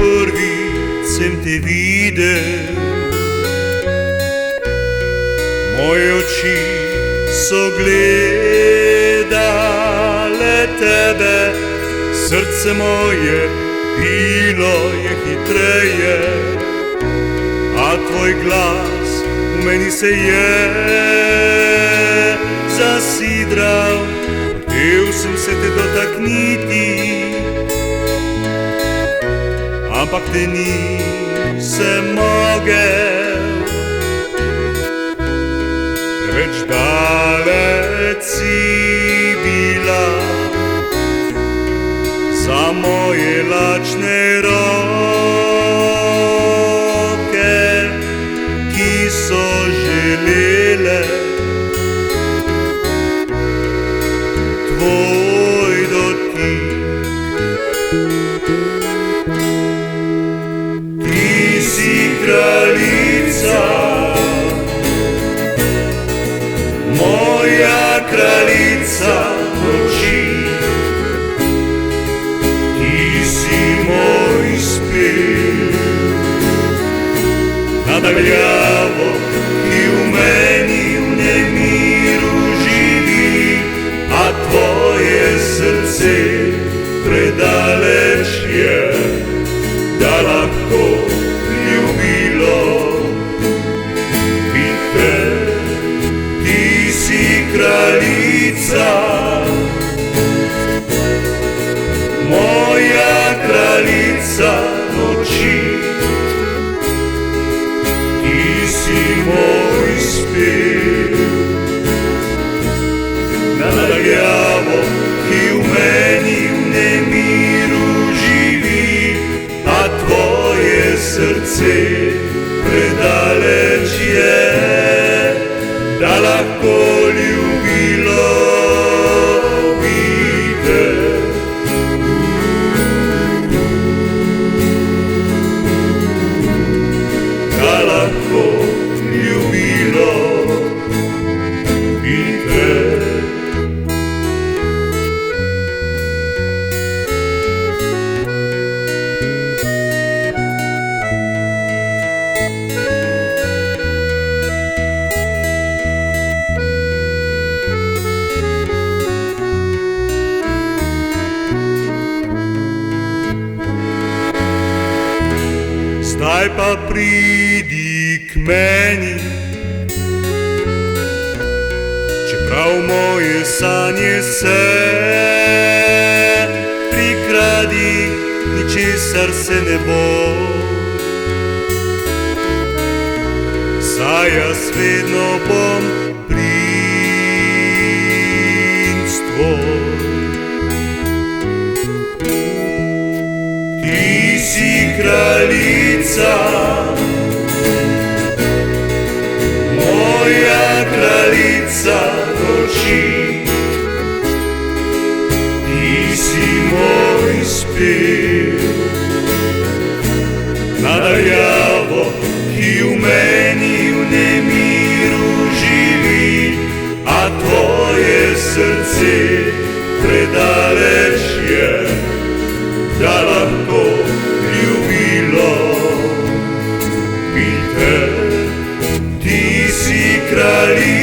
Prvič sem te videl, moje oči so gledale tebe, srce moje bilo je hitreje, a tvoj glas v meni se je zasidral. Hotel sem se te dotakniti, ampak te nisem mogel, preveč daleč si bila za moje lačne roke, ki so želele tvoj dotik. Kraljica, moja kraljica noči, ti si moj spev, nadaljavo, ki v meni v nemiru živi, a tvoje srce predaleč je, da lahko kraljica, moja kraljica noči, ti si moj spev, nadaljavo, ki v meni v nemiru živi, a tvoje srce predaleč je, da lahko ljubilo bite. Da lahko ljubilo bite. Zdaj pa pridi k meni, čeprav moje sanje se prikradi, ničesar se ne bo, saj jaz vedno bom princ tvoj. Ti si kraljica, moja kraljica noči, ti si moj spev, nadaljavo, ki v meni v nemiru živi, a tvoje srce predaleč je, da lahko ljubilo bite. Ti si kraljica,